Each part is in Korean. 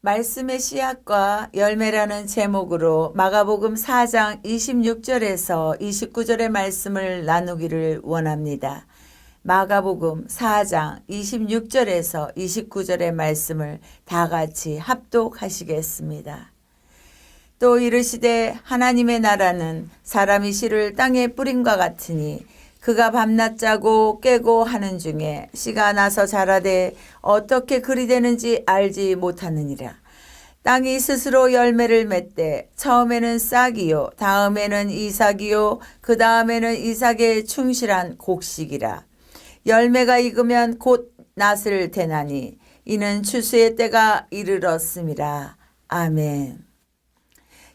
말씀의 씨앗과 열매라는 제목으로 마가복음 4장 26절에서 29절의 말씀을 나누기를 원합니다. 마가복음 4장 26절에서 29절의 말씀을 다 같이 합독하시겠습니다. 또 이르시되 하나님의 나라는 사람이 씨를 땅에 뿌림과 같으니 그가 밤낮 자고 깨고 하는 중에 씨가 나서 자라되 어떻게 그리 되는지 알지 못하느니라. 땅이 스스로 열매를 맺되 처음에는 싹이요 다음에는 이삭이요 그 다음에는 이삭의 충실한 곡식이라. 열매가 익으면 곧 낫을 대나니 이는 추수의 때가 이르렀음이라. 아멘.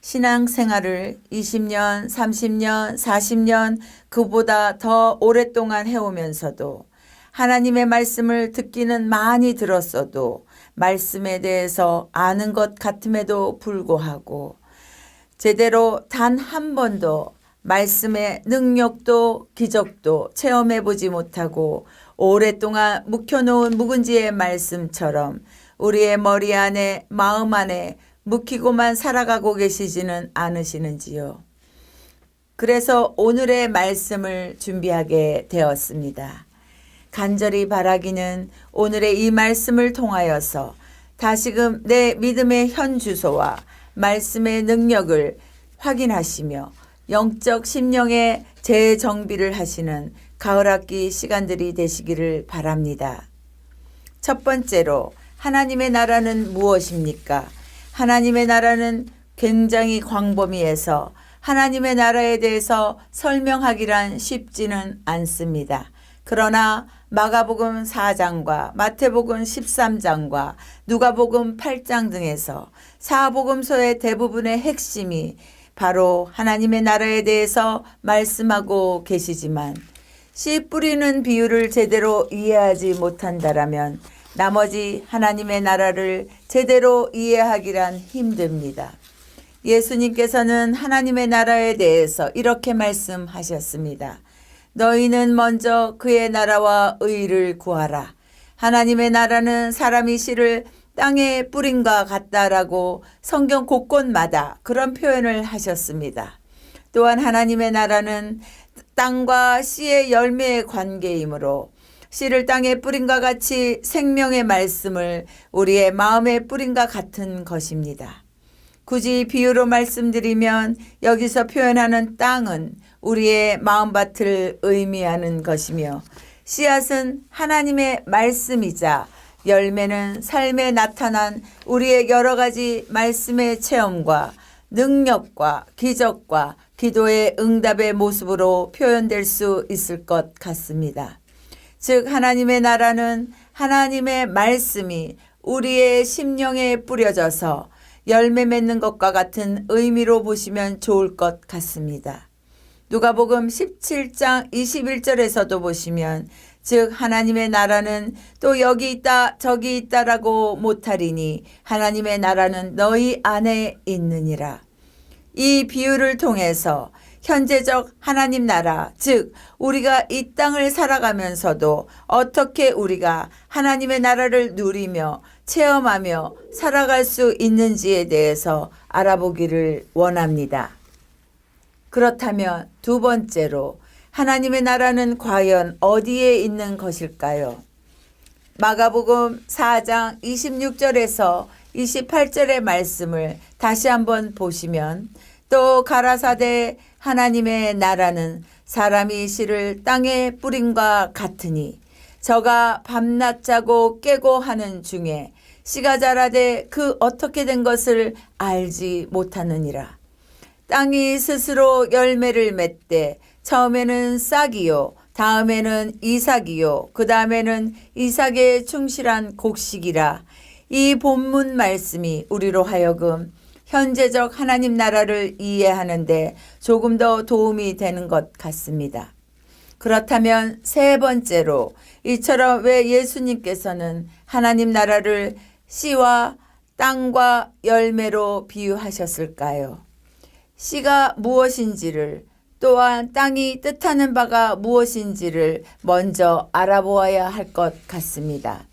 신앙생활을 20년, 30년, 40년 그보다 더 오랫동안 해오면서도 하나님의 말씀을 듣기는 많이 들었어도 말씀에 대해서 아는 것 같음에도 불구하고 제대로 단 한 번도 말씀의 능력도 기적도 체험해 보지 못하고 오랫동안 묵혀놓은 묵은지의 말씀처럼 우리의 머리 안에 마음 안에 묵히고만 살아가고 계시지는 않으시는지요. 그래서 오늘의 말씀을 준비하게 되었습니다. 간절히 바라기는 오늘의 이 말씀을 통하여서 다시금 내 믿음의 현 주소와 말씀의 능력을 확인하시며 영적 심령의 재정비를 하시는 가을학기 시간들이 되시기를 바랍니다. 첫 번째로 하나님의 나라는 무엇입니까? 하나님의 나라는 굉장히 광범위해서 하나님의 나라에 대해서 설명하기란 쉽지는 않습니다. 그러나 마가복음 4장과 마태복음 13장과 누가복음 8장 등에서 사복음서의 대부분의 핵심이 바로 하나님의 나라에 대해서 말씀하고 계시지만 씨 뿌리는 비유를 제대로 이해하지 못한다라면 나머지 하나님의 나라를 제대로 이해하기란 힘듭니다. 예수님께서는 하나님의 나라에 대해서 이렇게 말씀하셨습니다. 너희는 먼저 그의 나라와 의를 구하라. 하나님의 나라는 사람이 씨를 땅에 뿌림과 같다라고 성경 곳곳마다 그런 표현을 하셨습니다. 또한 하나님의 나라는 땅과 씨의 열매의 관계이므로 씨를 땅에 뿌림과 같이 생명의 말씀을 우리의 마음에 뿌림과 같은 것입니다. 굳이 비유로 말씀드리면 여기서 표현하는 땅은 우리의 마음밭을 의미하는 것이며 씨앗은 하나님의 말씀이자 열매는 삶에 나타난 우리의 여러 가지 말씀의 체험과 능력과 기적과 기도의 응답의 모습으로 표현될 수 있을 것 같습니다. 즉 하나님의 나라는 하나님의 말씀이 우리의 심령에 뿌려져서 열매 맺는 것과 같은 의미로 보시면 좋을 것 같습니다. 누가복음 17장 21절에서도 보시면 즉 하나님의 나라는 또 여기 있다 저기 있다라고 못하리니 하나님의 나라는 너희 안에 있느니라. 이 비유를 통해서 현재적 하나님 나라, 즉 우리가 이 땅을 살아가면서도 어떻게 우리가 하나님의 나라를 누리며 체험하며 살아갈 수 있는지에 대해서 알아보기를 원합니다. 그렇다면 두 번째로 하나님의 나라는 과연 어디에 있는 것일까요? 마가복음 4장 26절에서 28절의 말씀을 다시 한번 보시면 또 가라사대 하나님의 나라는 사람이 씨를 땅에 뿌림과 같으니 저가 밤낮 자고 깨고 하는 중에 씨가 자라되 그 어떻게 된 것을 알지 못하느니라. 땅이 스스로 열매를 맺되 처음에는 싹이요 다음에는 이삭이요 그 다음에는 이삭의 충실한 곡식이라. 이 본문 말씀이 우리로 하여금 현재적 하나님 나라를 이해하는데 조금 더 도움이 되는 것 같습니다. 그렇다면 세 번째로 이처럼 왜 예수님께서는 하나님 나라를 씨와 땅과 열매로 비유하셨을까요? 씨가 무엇인지를 또한 땅이 뜻하는 바가 무엇인지를 먼저 알아보아야 할 것 같습니다.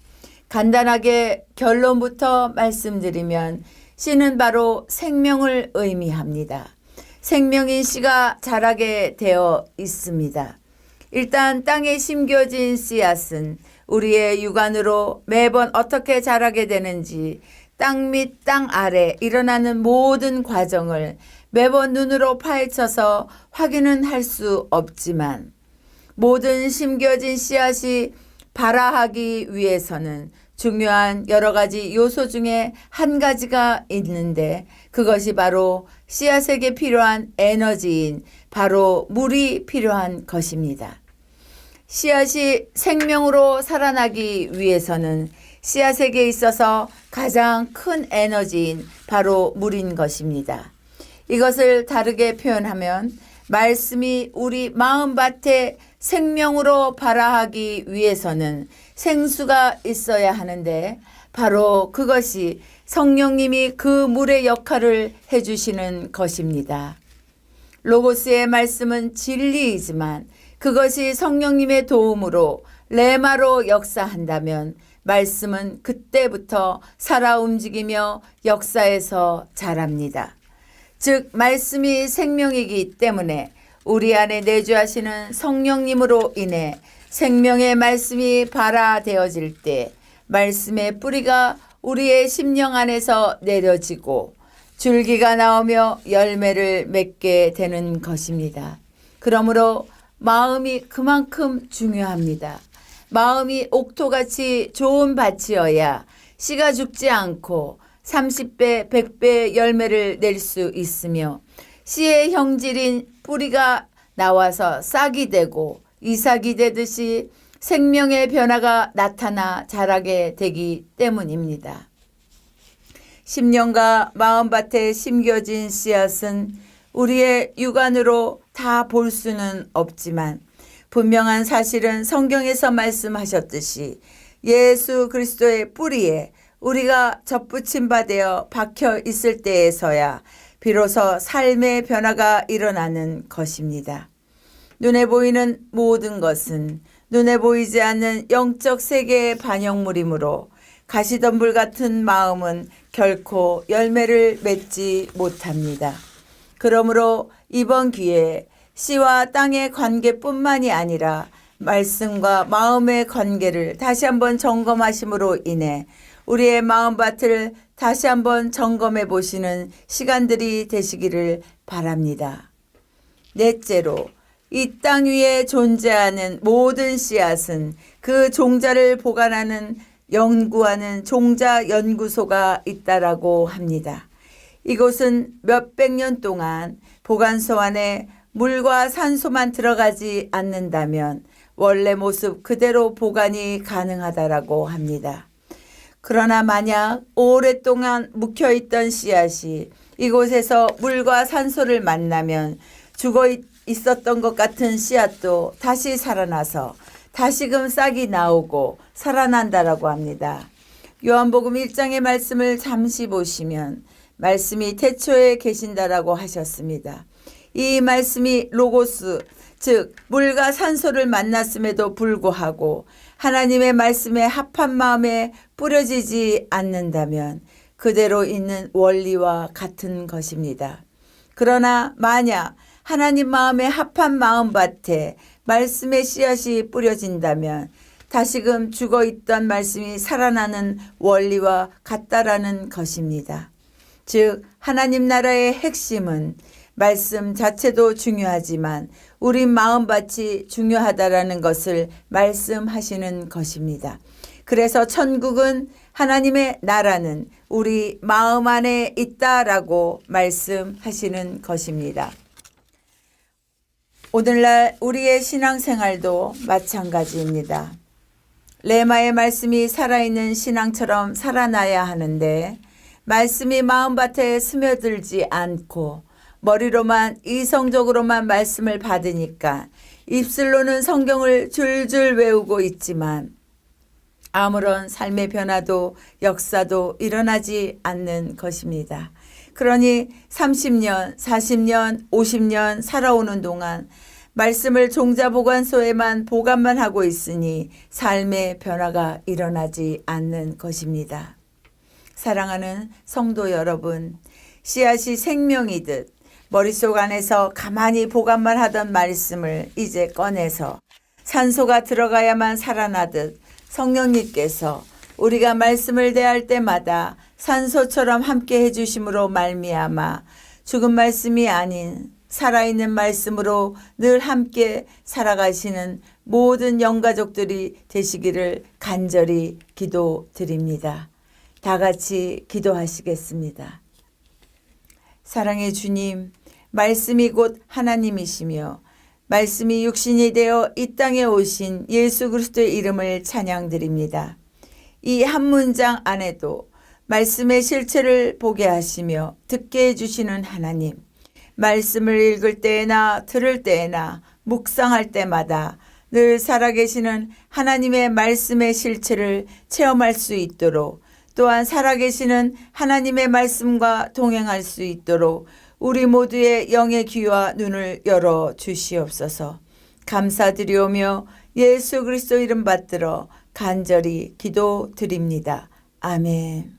간단하게 결론부터 말씀드리면 씨는 바로 생명을 의미합니다. 생명인 씨가 자라게 되어 있습니다. 일단 땅에 심겨진 씨앗은 우리의 육안으로 매번 어떻게 자라게 되는지 땅 밑 땅 아래 일어나는 모든 과정을 매번 눈으로 파헤쳐서 확인은 할 수 없지만 모든 심겨진 씨앗이 발화하기 위해서는 중요한 여러 가지 요소 중에 한 가지가 있는데 그것이 바로 씨앗에게 필요한 에너지인 바로 물이 필요한 것입니다. 씨앗이 생명으로 살아나기 위해서는 씨앗에게 있어서 가장 큰 에너지인 바로 물인 것입니다. 이것을 다르게 표현하면 말씀이 우리 마음밭에 생명으로 발화하기 위해서는 생수가 있어야 하는데 바로 그것이 성령님이 그 물의 역할을 해주시는 것입니다. 로고스의 말씀은 진리이지만 그것이 성령님의 도움으로 레마로 역사한다면 말씀은 그때부터 살아 움직이며 역사에서 자랍니다. 즉 말씀이 생명이기 때문에 우리 안에 내주하시는 성령님으로 인해 생명의 말씀이 발화되어질 때 말씀의 뿌리가 우리의 심령 안에서 내려지고 줄기가 나오며 열매를 맺게 되는 것입니다. 그러므로 마음이 그만큼 중요합니다. 마음이 옥토같이 좋은 밭이어야 씨가 죽지 않고 30배, 100배 열매를 낼 수 있으며 씨의 형질인 뿌리가 나와서 싹이 되고 이삭이 되듯이 생명의 변화가 나타나 자라게 되기 때문입니다. 10년가 마음밭에 심겨진 씨앗은 우리의 육안으로 다 볼 수는 없지만 분명한 사실은 성경에서 말씀하셨듯이 예수 그리스도의 뿌리에 우리가 접붙임 바 되어 박혀 있을 때에서야 비로소 삶의 변화가 일어나는 것입니다. 눈에 보이는 모든 것은 눈에 보이지 않는 영적 세계의 반영물이므로 가시덤불 같은 마음은 결코 열매를 맺지 못합니다. 그러므로 이번 기회에 씨와 땅의 관계뿐만이 아니라 말씀과 마음의 관계를 다시 한번 점검하심으로 인해 우리의 마음밭을 다시 한번 점검해 보시는 시간들이 되시기를 바랍니다. 넷째로 이 땅 위에 존재하는 모든 씨앗은 그 종자를 보관하는 연구하는 종자 연구소가 있다라고 합니다. 이곳은 몇백 년 동안 보관소 안에 물과 산소만 들어가지 않는다면 원래 모습 그대로 보관이 가능하다라고 합니다. 그러나 만약 오랫동안 묵혀있던 씨앗이 이곳에서 물과 산소를 만나면 죽어 있었던 것 같은 씨앗도 다시 살아나서 다시금 싹이 나오고 살아난다라고 합니다. 요한복음 1장의 말씀을 잠시 보시면 말씀이 태초에 계신다라고 하셨습니다. 이 말씀이 로고스, 즉 물과 산소를 만났음에도 불구하고 하나님의 말씀에 합한 마음에 뿌려지지 않는다면 그대로 있는 원리와 같은 것입니다. 그러나 만약 하나님 마음에 합한 마음밭에 말씀의 씨앗이 뿌려진다면 다시금 죽어있던 말씀이 살아나는 원리와 같다라는 것입니다. 즉 하나님 나라의 핵심은 말씀 자체도 중요하지만 우리 마음밭이 중요하다라는 것을 말씀하시는 것입니다. 그래서 천국은 하나님의 나라는 우리 마음 안에 있다라고 말씀하시는 것입니다. 오늘날 우리의 신앙생활도 마찬가지입니다. 레마의 말씀이 살아있는 신앙처럼 살아나야 하는데 말씀이 마음밭에 스며들지 않고 머리로만 이성적으로만 말씀을 받으니까 입술로는 성경을 줄줄 외우고 있지만 아무런 삶의 변화도 역사도 일어나지 않는 것입니다. 그러니 30년, 40년, 50년 살아오는 동안 말씀을 종자보관소에만 보관만 하고 있으니 삶의 변화가 일어나지 않는 것입니다. 사랑하는 성도 여러분, 씨앗이 생명이듯 머릿속 안에서 가만히 보관만 하던 말씀을 이제 꺼내서 산소가 들어가야만 살아나듯 성령님께서 우리가 말씀을 대할 때마다 산소처럼 함께 해주심으로 말미암아 죽은 말씀이 아닌 살아있는 말씀으로 늘 함께 살아가시는 모든 영가족들이 되시기를 간절히 기도드립니다. 다 같이 기도하시겠습니다. 사랑의 주님, 말씀이 곧 하나님이시며 말씀이 육신이 되어 이 땅에 오신 예수 그리스도의 이름을 찬양드립니다. 이 한 문장 안에도 말씀의 실체를 보게 하시며 듣게 해주시는 하나님, 말씀을 읽을 때에나 들을 때에나 묵상할 때마다 늘 살아계시는 하나님의 말씀의 실체를 체험할 수 있도록, 또한 살아계시는 하나님의 말씀과 동행할 수 있도록 우리 모두의 영의 귀와 눈을 열어 주시옵소서. 감사드리오며 예수 그리스도 이름 받들어 간절히 기도드립니다. 아멘.